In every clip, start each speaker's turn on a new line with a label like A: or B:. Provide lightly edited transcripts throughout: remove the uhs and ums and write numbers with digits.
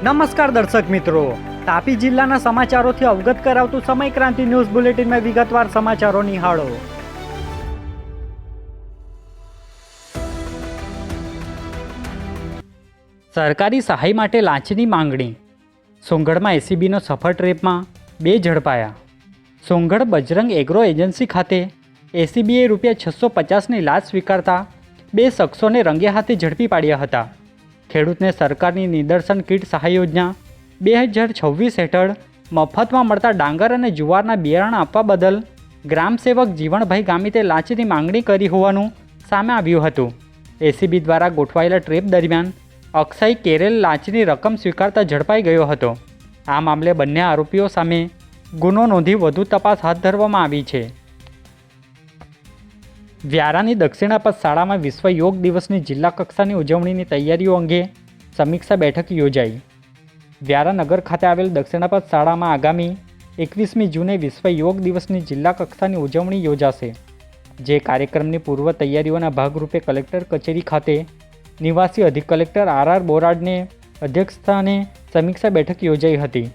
A: નમસ્કાર દર્શક મિત્રો, તાપી જિલ્લાના સમાચારોથી અવગત કરાવતું સમય ક્રાંતિ ન્યૂઝ બુલેટિનમાં વિગતવાર સમાચારો નિહાળો. સરકારી સહાય માટે લાંચની માંગણી. સોંગઢમાં એસીબીનો સફળ ટ્રેપમાં 2 ઝડપાયા. સોંગઢ બજરંગ એગ્રો એજન્સી ખાતે એસીબીએ ₹650ની લાંચ સ્વીકારતા 2 શખ્સોને રંગે હાથે ઝડપી પાડ્યા હતા. ખેડૂતને સરકારની નિદર્શન કીટ સહાય યોજના 2026 હેઠળ મફતમાં મળતા ડાંગર અને જુવારના બિયારણ આપવા બદલ ગ્રામસેવક જીવણભાઈ ગામિતે લાંચની માંગણી કરી હોવાનું સામે આવ્યું હતું. એસીબી દ્વારા ગોઠવાયેલા ટ્રેપ દરમિયાન અક્ષય કેરેલ લાંચની રકમ સ્વીકારતા ઝડપાઈ ગયો હતો. આ મામલે બંને આરોપીઓ સામે ગુનો નોંધી વધુ તપાસ હાથ ધરવામાં આવી છે. વ્યારાની દક્ષિણાપથ શાળામાં વિશ્વ યોગ દિવસની જિલ્લા કક્ષાની ઉજવણીની તૈયારીઓ અંગે સમીક્ષા બેઠક યોજાઈ. વ્યારા નગર ખાતે આવેલ દક્ષિણાપથ શાળામાં આગામી 21મી જૂને વિશ્વ યોગ દિવસની જિલ્લા કક્ષાની ઉજવણી યોજાશે. જે કાર્યક્રમની પૂર્વ તૈયારીઓના ભાગરૂપે કલેક્ટર કચેરી ખાતે નિવાસી અધિક કલેક્ટર RR બોરાડને અધ્યક્ષસ્થાને સમીક્ષા બેઠક યોજાઈ હતી.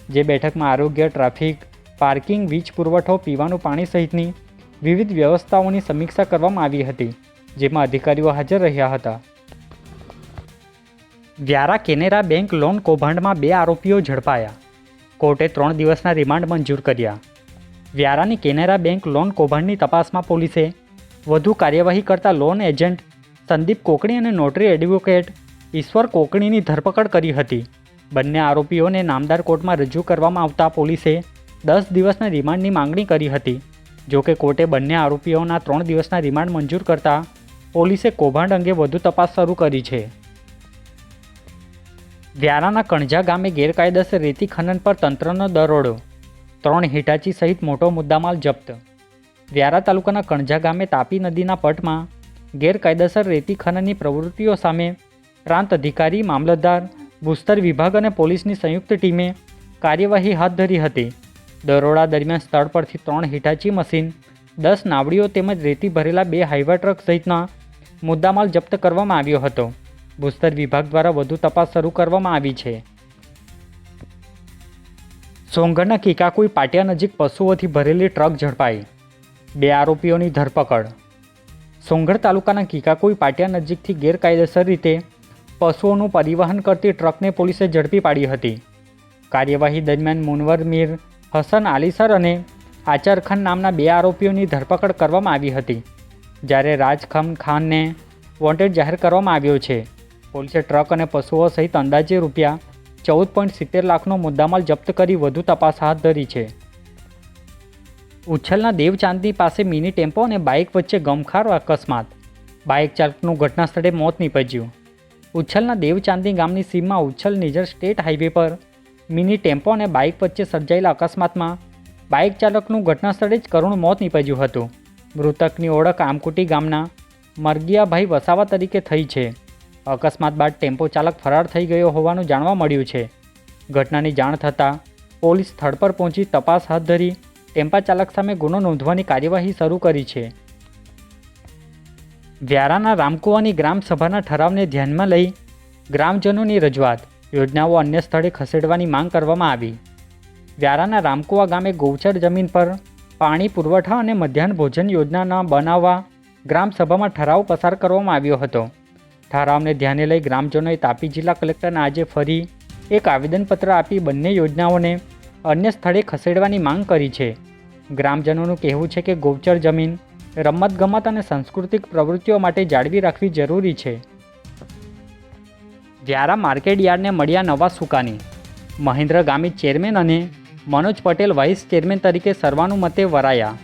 A: જે બેઠકમાં આરોગ્ય, ટ્રાફિક, પાર્કિંગ, વીજ પુરવઠો, પીવાનું પાણી સહિતની વિવિધ વ્યવસ્થાઓની સમીક્ષા કરવામાં આવી હતી, જેમાં અધિકારીઓ હાજર રહ્યા હતા. વ્યારા કેનેરા બેંક લોન કૌભાંડમાં 2 આરોપીઓ ઝડપાયા. કોર્ટે 3 દિવસના રિમાન્ડ મંજૂર કર્યા. વ્યારાની કેનેરા બેંક લોન કૌભાંડની તપાસમાં પોલીસે વધુ કાર્યવાહી કરતા લોન એજન્ટ સંદીપ કોકણી અને નોટરી એડવોકેટ ઈશ્વર કોકણીની ધરપકડ કરી હતી. બંને આરોપીઓને નામદાર કોર્ટમાં રજૂ કરવામાં આવતા પોલીસે 10 દિવસના રિમાન્ડની માંગણી કરી હતી. જોકે કોર્ટે બંને આરોપીઓના 3 દિવસના રિમાન્ડ મંજૂર કરતા પોલીસે કૌભાંડ અંગે વધુ તપાસ શરૂ કરી છે. વ્યારાના કણજા ગામે ગેરકાયદેસર રેતી ખનન પર તંત્રનો દરોડો. 3 હિટાચી સહિત મોટો મુદ્દામાલ જપ્ત. વ્યારા તાલુકાના કણજા ગામે તાપી નદીના પટમાં ગેરકાયદેસર રેતી ખનનની પ્રવૃત્તિઓ સામે પ્રાંત અધિકારી, મામલતદાર, ભૂસ્તર વિભાગ અને પોલીસની સંયુક્ત ટીમે કાર્યવાહી હાથ ધરી હતી. દરોડા દરમિયાન સ્થળ પરથી 3 હિટાચી મશીન, 10 નાવડીઓ તેમજ રેતી ભરેલા 2 હાઈવા ટ્રક સહિતના મુદ્દામાલ જપ્ત કરવામાં આવ્યો હતો. ભૂસ્તર વિભાગ દ્વારા વધુ તપાસ શરૂ કરવામાં આવી છે. સોંગઢના કિકાકુઈ પાટિયા નજીક પશુઓથી ભરેલી ટ્રક ઝડપાઈ. 2 આરોપીઓની ધરપકડ. સોંગઢ તાલુકાના કિકાકુઈ પાટિયા નજીકથી ગેરકાયદેસર રીતે પશુઓનું પરિવહન કરતી ટ્રકને પોલીસે ઝડપી પાડી હતી. કાર્યવાહી દરમિયાન મુનવર મીર, હસન આલીસર અને આચર ખાન નામના 2 આરોપીઓની ધરપકડ કરવામાં આવી હતી. જ્યારે રાજખમ ખાનને વોન્ટેડ જાહેર કરવામાં આવ્યો છે. પોલીસે ટ્રક અને પશુઓ સહિત અંદાજે ₹14.70 લાખનો મુદ્દામાલ જપ્ત કરી વધુ તપાસ હાથ ધરી છે. ઉચ્છલના દેવચાંદની પાસે મિની ટેમ્પો અને બાઇક વચ્ચે ગમખાર અકસ્માત. બાઇક ચાલકનું ઘટના સ્થળે મોત નીપજ્યું. ઉચ્છલના દેવચાંદની ગામની સીમમાં ઉચ્છલ નિઝર સ્ટેટ હાઈવે પર મિની ટેમ્પો અને બાઇક વચ્ચે સર્જાયેલા અકસ્માતમાં બાઇક ચાલકનું ઘટના સ્થળે જ કરુણ મોત નીપજ્યું હતું. મૃતકની ઓળખ આમકુટી ગામના મરગિયાભાઈ વસાવા તરીકે થઈ છે. અકસ્માત બાદ ટેમ્પો ચાલક ફરાર થઈ ગયો હોવાનું જાણવા મળ્યું છે. ઘટનાની જાણ થતાં પોલીસ સ્થળ પર પહોંચી તપાસ હાથ ધરી ટેમ્પા ચાલક સામે ગુનો નોંધવાની કાર્યવાહી શરૂ કરી છે. વ્યારાના રામકુવાની ગ્રામસભાના ઠરાવને ધ્યાનમાં લઈ ગ્રામજનોની રજૂઆત. યોજનાઓ અન્ય સ્થળે ખસેડવાની માંગ કરવામાં આવી. વ્યારાના રામકુવા ગામે ગૌચર જમીન પર પાણી પુરવઠા અને મધ્યાહન ભોજન યોજના ન બનાવવા ગ્રામસભામાં ઠરાવ પસાર કરવામાં આવ્યો હતો. ઠરાવને ધ્યાને લઈ ગ્રામજનોએ તાપી જિલ્લા કલેક્ટરને આજે ફરી એક આવેદનપત્ર આપી બંને યોજનાઓને અન્ય સ્થળે ખસેડવાની માંગ કરી છે. ગ્રામજનોનું કહેવું છે કે ગૌચર જમીન રમતગમત અને સાંસ્કૃતિક પ્રવૃત્તિઓ માટે જાળવી રાખવી જરૂરી છે. વ્યારા માર્કેટ યાર્ડને મળ્યા નવા સુકાની. મહેન્દ્ર ગામિત ચેરમેન અને મનોજ પટેલ વાઇસ ચેરમેન તરીકે સર્વાનુમતે વરાયા.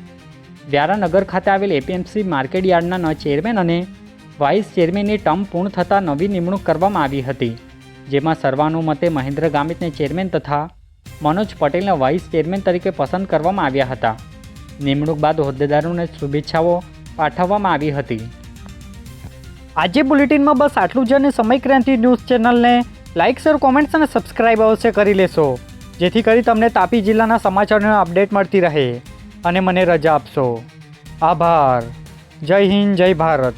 A: વ્યારા નગર ખાતે આવેલ APMC માર્કેટ યાર્ડના ચેરમેન અને વાઇસ ચેરમેનની ટર્મ પૂર્ણ થતાં નવી નિમણૂક કરવામાં આવી હતી. જેમાં સર્વાનુમતે મહેન્દ્ર ગામિતને ચેરમેન તથા મનોજ પટેલને વાઇસ ચેરમેન તરીકે પસંદ કરવામાં આવ્યા હતા. નિમણૂક બાદ હોદ્દેદારોને શુભેચ્છાઓ પાઠવવામાં આવી હતી. આજે બુલેટિનમાં બસ આટલું જ. અને સમય ક્રાંતિ ન્યૂઝ ચેનલને લાઇક, શેર, કોમેન્ટ્સ અને સબસ્ક્રાઇબ અવશ્ય કરી લેશો, જેથી કરી તમને તાપી જિલ્લાના સમાચારોનો અપડેટ મળતી રહે અને મને રજા આપશો. આભાર. જય હિન્દ, જય ભારત.